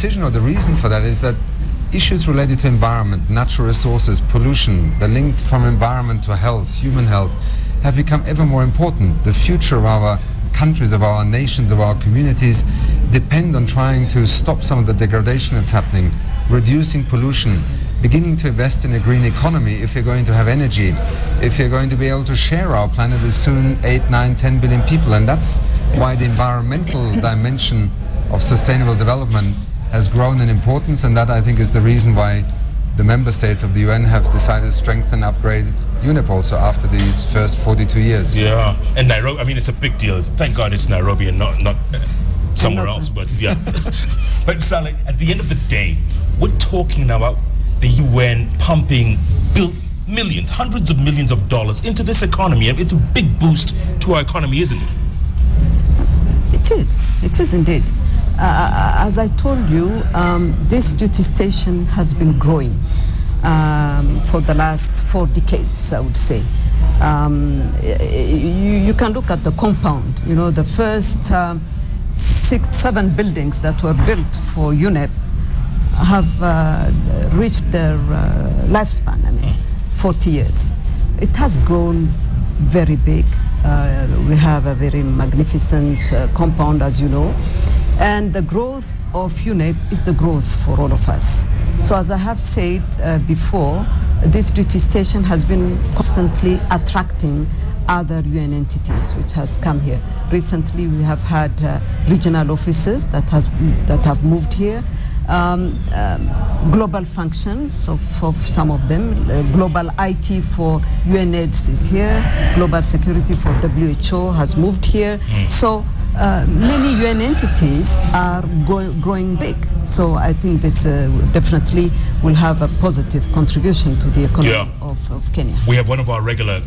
decision or the reason for that is that issues related to environment, natural resources, pollution, the link from environment to health, human health, have become ever more important. The future of our countries, of our nations, of our communities depend on trying to stop some of the degradation that's happening, reducing pollution, beginning to invest in a green economy if you're going to have energy, if you're going to be able to share our planet with soon 8, 9, 10 billion people. And that's why the environmental dimension of sustainable development has grown in importance, and that I think is the reason why the member states of the UN have decided to strengthen and upgrade UNIP also after these first 42 years. Yeah, and Nairobi, I mean, it's a big deal. Thank God it's Nairobi and not somewhere else, but yeah. But Saleh, at the end of the day, we're talking about the UN pumping millions, hundreds of millions of dollars into this economy. It's a big boost to our economy, isn't it? It is indeed. As I told you, this duty station has been growing for the last 4 decades, I would say. You can look at the compound. You know, the first 6, 7 buildings that were built for UNIP have reached their lifespan, 40 years. It has grown very big. We have a very magnificent compound, as you know. And the growth of UNIP is the growth for all of us. So as I have said before, this duty station has been constantly attracting other UN entities which has come here. Recently we have had regional offices that have moved here. Global functions of some of them. Global IT for UNAIDS is here. Global security for WHO has moved here. So many UN entities are growing big. So I think this definitely will have a positive contribution to the economy of Kenya. We have one of our regular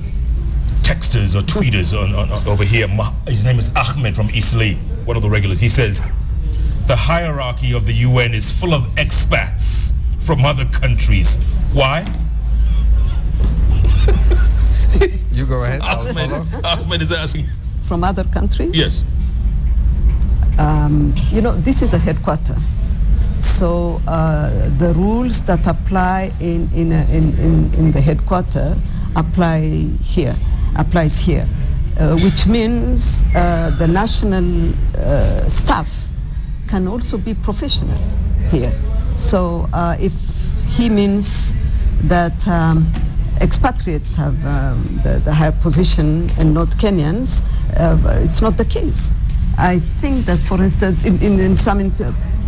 texters or tweeters on over here. His name is Ahmed from Eastleigh, one of the regulars. He says, the hierarchy of the UN is full of expats from other countries. Why? You go ahead. Ahmed is asking. From other countries? Yes. You know, this is a headquarter. So the rules that apply in the headquarters applies here, which means the national staff can also be professional here. So if he means that expatriates have the higher position and not Kenyans, it's not the case. I think that, for instance, in some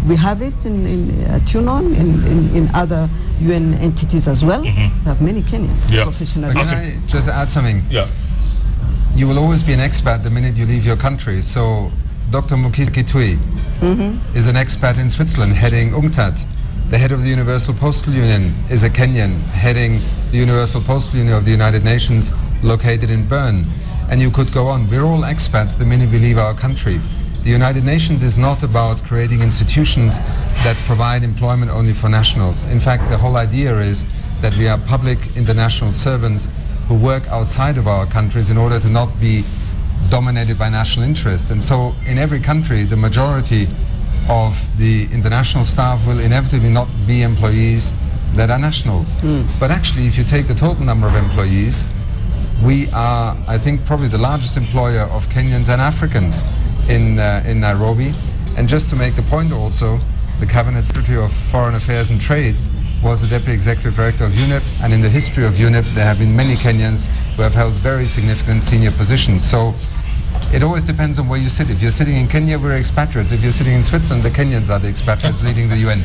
we have it at UNON, in other UN entities as well. We have many Kenyans professional. Can I just add something? Yeah. You will always be an expat the minute you leave your country. So Dr. Mukisa Kitui is an expat in Switzerland heading UNCTAD. The head of the Universal Postal Union is a Kenyan heading the Universal Postal Union of the United Nations, located in Bern. And you could go on. We're all expats the minute we leave our country. The United Nations is not about creating institutions that provide employment only for nationals. In fact, the whole idea is that we are public international servants who work outside of our countries in order to not be dominated by national interests. And so in every country, the majority of the international staff will inevitably not be employees that are nationals. But actually, if you take the total number of employees, we are, I think, probably the largest employer of Kenyans and Africans in Nairobi. And just to make the point also, the Cabinet Secretary of Foreign Affairs and Trade was the Deputy Executive Director of UNIP, and in the history of UNIP there have been many Kenyans who have held very significant senior positions. So it always depends on where you sit. If you're sitting in Kenya, we're expatriates. If you're sitting in Switzerland, the Kenyans are the expatriates leading the UN.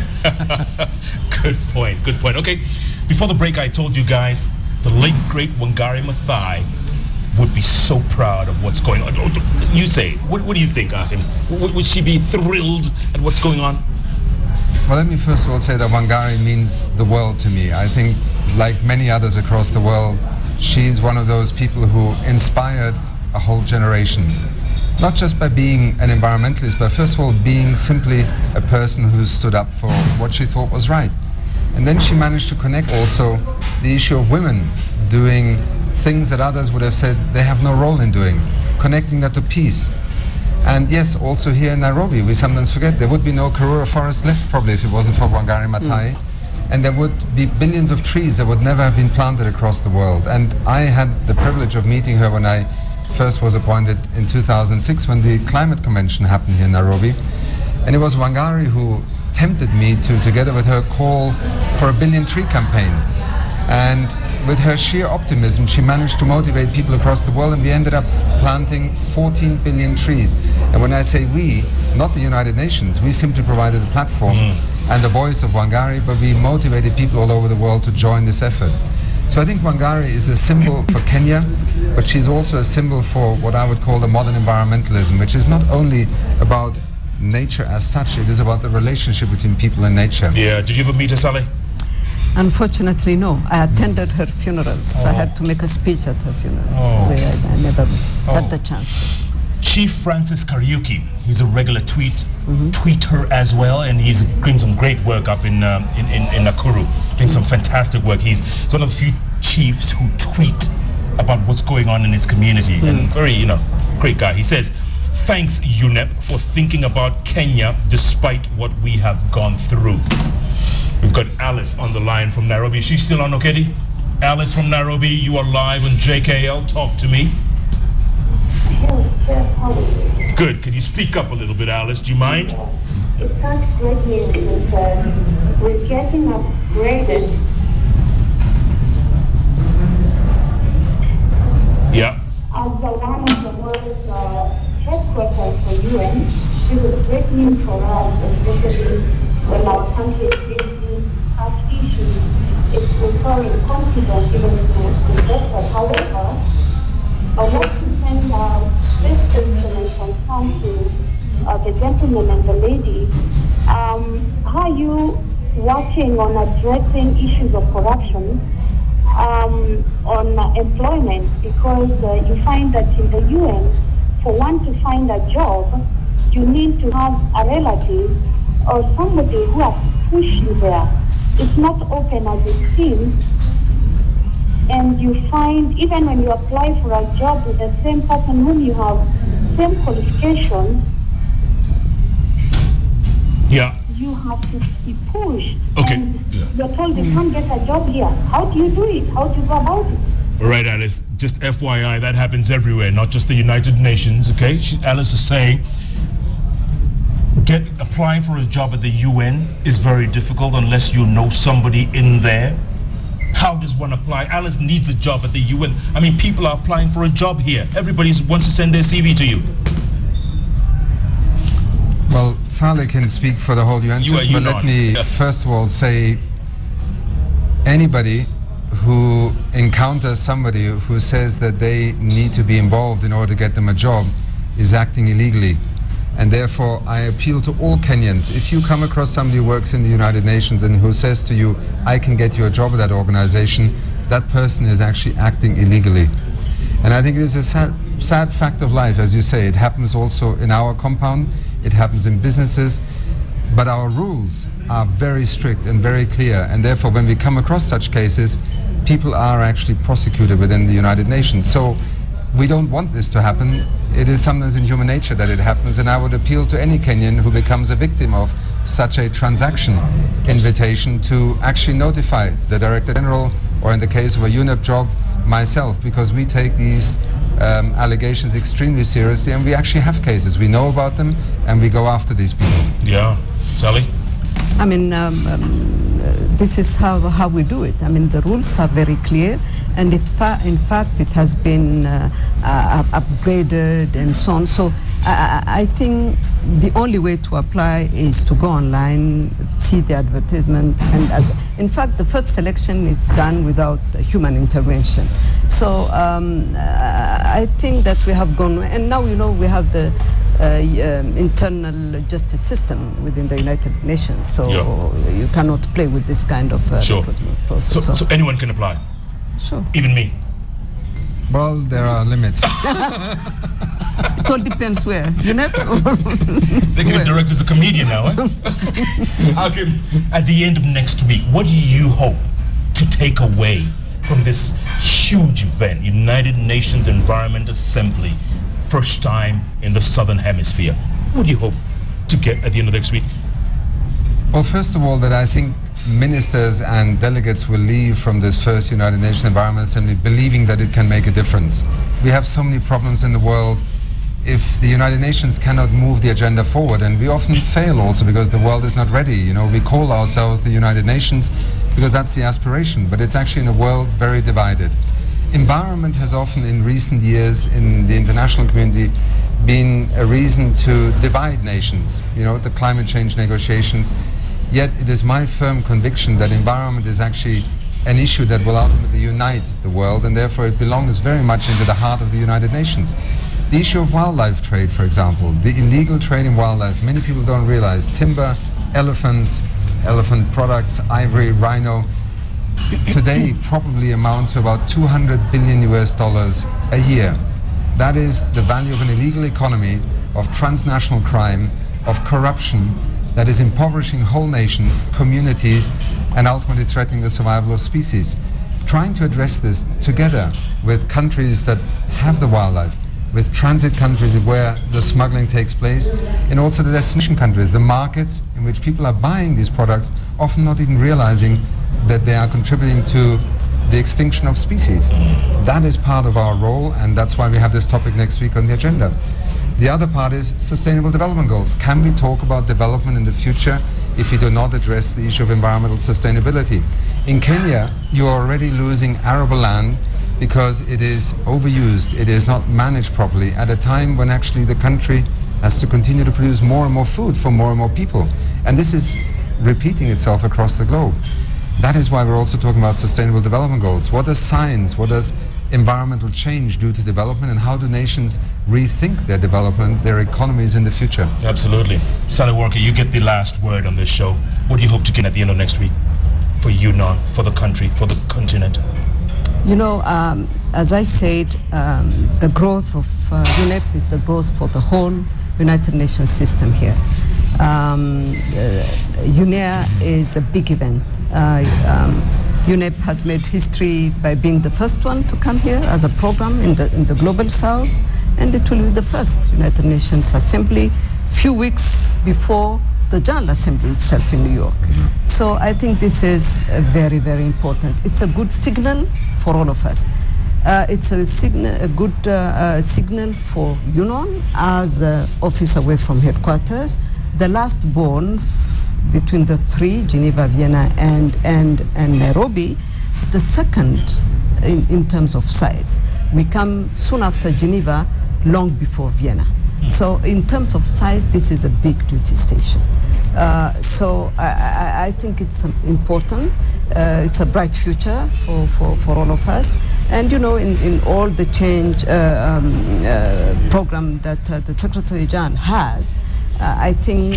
Good point, good point. Okay, before the break I told you guys the late great Wangari Maathai would be so proud of what's going on. You say, what do you think, Achim? Would she be thrilled at what's going on? Well, let me first of all say that Wangari means the world to me. I think, like many others across the world, she's one of those people who inspired a whole generation. Not just by being an environmentalist, but first of all, being simply a person who stood up for what she thought was right. And then she managed to connect also the issue of women doing things that others would have said they have no role in doing, connecting that to peace. And yes, also here in Nairobi, we sometimes forget there would be no Karura forest left probably if it wasn't for Wangari Maathai. And there would be billions of trees that would never have been planted across the world. And I had the privilege of meeting her when I first was appointed in 2006 when the climate convention happened here in Nairobi. And it was Wangari who tempted me to, together with her, call for a 1 billion tree campaign. And with her sheer optimism, she managed to motivate people across the world, and we ended up planting 14 billion trees. And when I say we, not the United Nations, we simply provided a platform and the voice of Wangari, but we motivated people all over the world to join this effort. So I think Wangari is a symbol for Kenya, but she's also a symbol for what I would call the modern environmentalism, which is not only about nature as such, it is about the relationship between people and nature. Yeah, did you ever meet her, Saleh? Unfortunately, no. I attended her funerals. I had to make a speech at her funerals. I never had the chance. Chief Francis Kariuki, he's a regular tweeter as well, and he's doing some great work up in Nakuru, doing some fantastic work. He's one of the few chiefs who tweet about what's going on in his community, and very, great guy. He says, "Thanks, UNIP, for thinking about Kenya despite what we have gone through." We've got Alice on the line from Nairobi. Is she still on, Okedi? Alice from Nairobi, you are live on JKL. Talk to me. Good. Can you speak up a little bit, Alice? Do you mind? It's such great news that we're getting upgraded. Yeah. As one of the world's headquarters for UN, this is great news for us, especially when our country is facing such issues. It's restoring confidence even to investors. However, I want to send this question and concern to the gentleman and the lady. How are you working on addressing issues of corruption on employment? Because you find that in the UN, for one to find a job, you need to have a relative or somebody who has pushed you there. It's not open as it seems. And you find, even when you apply for a job with the same person whom you have same qualifications, you have to be pushed. Okay. And you're told you can't get a job here. How do you do it? How do you go about it? All right, Alice, just FYI, that happens everywhere, not just the United Nations, okay? Alice is saying applying for a job at the UN is very difficult unless you know somebody in there. How does one apply? Alice needs a job at the UN. I mean, people are applying for a job here. Everybody wants to send their CV to you. Well, Saleh can speak for the whole UN system, but let me first of all say anybody who encounters somebody who says that they need to be involved in order to get them a job is acting illegally. And therefore, I appeal to all Kenyans. If you come across somebody who works in the United Nations and who says to you, I can get you a job at that organization, that person is actually acting illegally. And I think it is a sad fact of life, as you say. It happens also in our compound, it happens in businesses, but our rules are very strict and very clear. And therefore, when we come across such cases, people are actually prosecuted within the United Nations. So we don't want this to happen. It is sometimes in human nature that it happens, and I would appeal to any Kenyan who becomes a victim of such a transaction invitation to actually notify the Director General, or in the case of a UNIP job, myself, because we take these allegations extremely seriously, and we actually have cases. We know about them, and we go after these people. Yeah. Sally? I mean, this is how we do it. I mean, the rules are very clear, and in fact, it has been upgraded and so on. So I think the only way to apply is to go online, see the advertisement, and in fact, the first selection is done without human intervention. So I think that we have gone, and now we have the internal justice system within the United Nations, so you cannot play with this kind of recruitment process. So anyone can apply? Sure. Even me? Well, there are limits. It all depends where. Executive Director is a comedian now, eh? Okay. At the end of next week, what do you hope to take away from this huge event, United Nations Environment Assembly? first time in the Southern Hemisphere. What do you hope to get at the end of next week? Well, first of all, that I think ministers and delegates will leave from this first United Nations Environment Assembly believing that it can make a difference. We have so many problems in the world. If the United Nations cannot move the agenda forward, and we often fail also because the world is not ready. You know, we call ourselves the United Nations because that's the aspiration, but it's actually in a world very divided. Environment has often in recent years in the international community been a reason to divide nations, you know, the climate change negotiations. Yet it is my firm conviction that environment is actually an issue that will ultimately unite the world, and therefore it belongs very much into the heart of the United Nations. The issue of wildlife trade, for example, the illegal trade in wildlife, many people don't realize, timber, elephants, elephant products, ivory, rhino, today probably amount to about $200 billion a year. That is the value of an illegal economy, of transnational crime, of corruption, that is impoverishing whole nations, communities, and ultimately threatening the survival of species. Trying to address this together with countries that have the wildlife, with transit countries where the smuggling takes place, and also the destination countries, the markets in which people are buying these products, often not even realizing that they are contributing to the extinction of species. That is part of our role, and that's why we have this topic next week on the agenda. The other part is sustainable development goals. Can we talk about development in the future if we do not address the issue of environmental sustainability? In Kenya, you are already losing arable land because it is overused, it is not managed properly at a time when actually the country has to continue to produce more and more food for more and more people. And this is repeating itself across the globe. That is why we're also talking about sustainable development goals. What does science, what does environmental change do to development, and how do nations rethink their development, their economies in the future? Absolutely. Sally Walker, you get the last word on this show. What do you hope to get at the end of next week for UNON, for the country, for the continent? You know, as I said, the growth of UNEP is the growth for the whole United Nations system here. UNEA is a big event. UNEP has made history by being the first one to come here as a program in the Global South, and it will be the first United Nations Assembly few weeks before the General Assembly itself in New York. So I think this is very, very important. It's a good signal for all of us. It's a good signal for UNON as an office away from headquarters. The last born between the three, Geneva, Vienna, and Nairobi, the second in terms of size. We come soon after Geneva, long before Vienna. So in terms of size, this is a big duty station. So I think it's important. It's a bright future for all of us. And you know, in all the change program that the Secretary General has, I think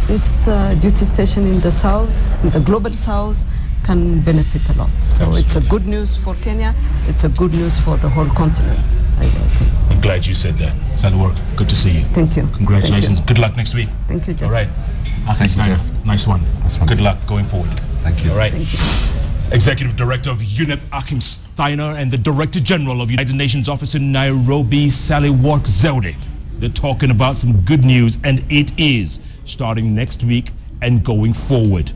this duty station in the South, in the Global South, can benefit a lot. So Absolutely. It's a good news for Kenya. It's a good news for the whole continent, I think. I'm glad you said that. Sally Work, good to see you. Thank you. Congratulations. Thank you. Good luck next week. Thank you, Jeff. All right. Akim Steiner, nice one. Good luck going forward. Thank you. All right. Thank you. Executive Director of UNIP, Akim Steiner, and the Director General of United Nations Office in Nairobi, Sally Work Zewde. They're talking about some good news, and it is starting next week and going forward.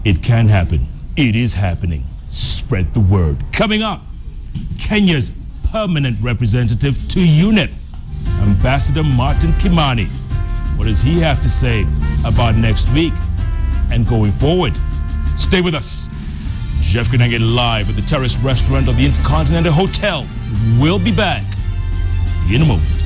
It can happen. It is happening. Spread the word. Coming up, Kenya's permanent representative to UNIP, Ambassador Martin Kimani. What does he have to say about next week and going forward? Stay with us. Jeff Koinange live at the Terrace Restaurant of the Intercontinental Hotel. We'll be back in a moment.